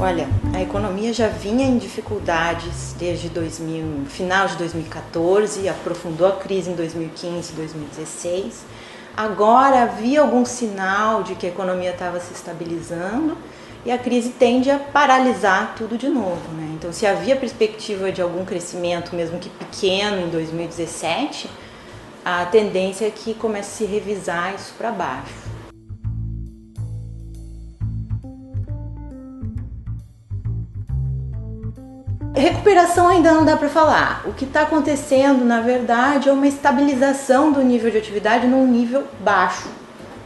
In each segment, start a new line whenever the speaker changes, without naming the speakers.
Olha, a economia já vinha em dificuldades desde final de 2014, aprofundou a crise em 2015 e 2016. Agora havia algum sinal de que a economia estava se estabilizando e a crise tende a paralisar tudo de novo, né? Então, se havia perspectiva de algum crescimento, mesmo que pequeno, em 2017, a tendência é que comece a se revisar isso para baixo. Recuperação ainda não dá para falar. O que está acontecendo, na verdade, é uma estabilização do nível de atividade num nível baixo,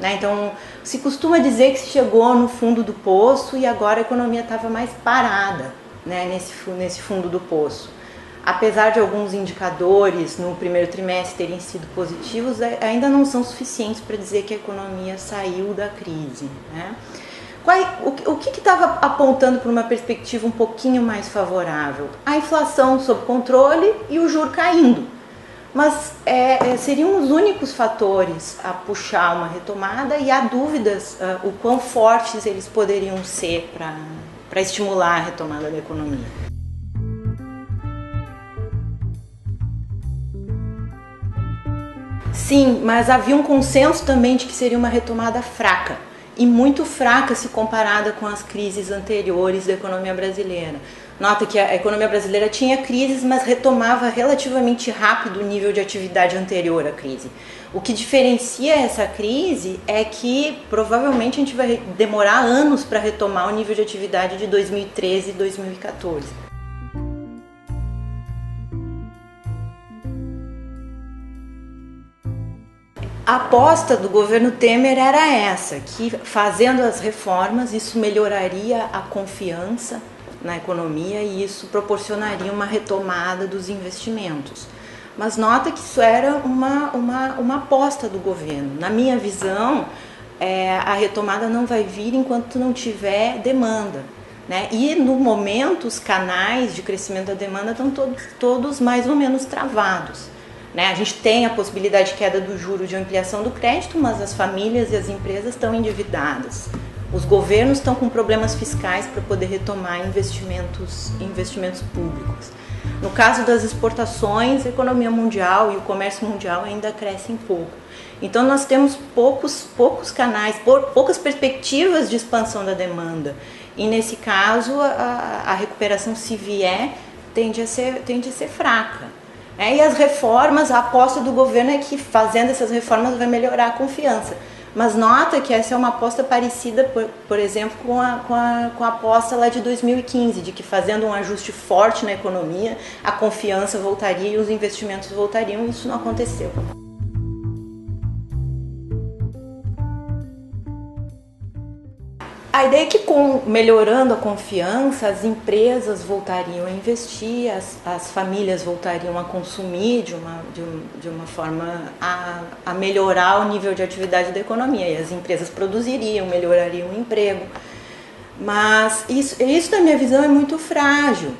né? Então, se costuma dizer que se chegou no fundo do poço e agora a economia estava mais parada, né, nesse fundo do poço. Apesar de alguns indicadores no primeiro trimestre terem sido positivos, ainda não são suficientes para dizer que a economia saiu da crise, né? O que estava apontando para uma perspectiva um pouquinho mais favorável? A inflação sob controle e o juro caindo. Mas seriam os únicos fatores a puxar uma retomada e há dúvidas o quão fortes eles poderiam ser para estimular a retomada da economia. Sim, mas havia um consenso também de que seria uma retomada fraca. E muito fraca se comparada com as crises anteriores da economia brasileira. Nota que a economia brasileira tinha crises, mas retomava relativamente rápido o nível de atividade anterior à crise. O que diferencia essa crise é que provavelmente a gente vai demorar anos para retomar o nível de atividade de 2013 e 2014. A aposta do governo Temer era essa, que fazendo as reformas isso melhoraria a confiança na economia e isso proporcionaria uma retomada dos investimentos. Mas nota que isso era uma aposta do governo. Na minha visão, a retomada não vai vir enquanto não tiver demanda, né? E no momento os canais de crescimento da demanda estão todos mais ou menos travados. A gente tem a possibilidade de queda do juro de ampliação do crédito, mas as famílias e as empresas estão endividadas. Os governos estão com problemas fiscais para poder retomar investimentos públicos. No caso das exportações, a economia mundial e o comércio mundial ainda crescem pouco. Então nós temos poucos canais, poucas perspectivas de expansão da demanda. E nesse caso a recuperação, se vier, tende a ser fraca. E as reformas, a aposta do governo é que fazendo essas reformas vai melhorar a confiança. Mas nota que essa é uma aposta parecida, por exemplo, com a aposta lá de 2015, de que fazendo um ajuste forte na economia, a confiança voltaria e os investimentos voltariam, e isso não aconteceu. A ideia é que melhorando a confiança, as empresas voltariam a investir, as famílias voltariam a consumir de uma forma a melhorar o nível de atividade da economia. E as empresas produziriam, melhorariam o emprego. Mas isso na minha visão, é muito frágil.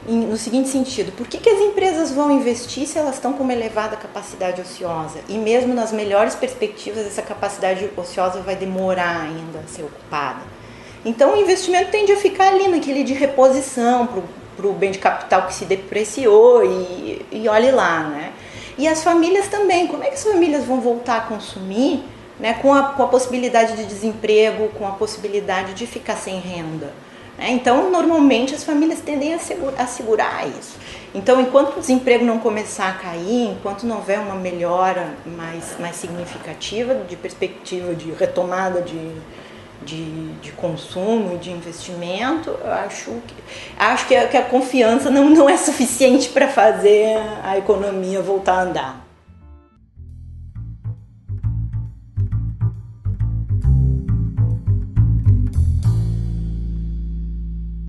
No seguinte sentido, por que as empresas vão investir se elas estão com uma elevada capacidade ociosa? E mesmo nas melhores perspectivas, essa capacidade ociosa vai demorar ainda a ser ocupada. Então o investimento tende a ficar ali naquele de reposição para o bem de capital que se depreciou e olhe lá, né? E as famílias também, como é que as famílias vão voltar a consumir, né, com a possibilidade de desemprego, com a possibilidade de ficar sem renda? Então, normalmente, as famílias tendem a segurar isso. Então, enquanto o desemprego não começar a cair, enquanto não houver uma melhora mais significativa de perspectiva de retomada de consumo e de investimento, eu acho que a confiança não é suficiente para fazer a economia voltar a andar.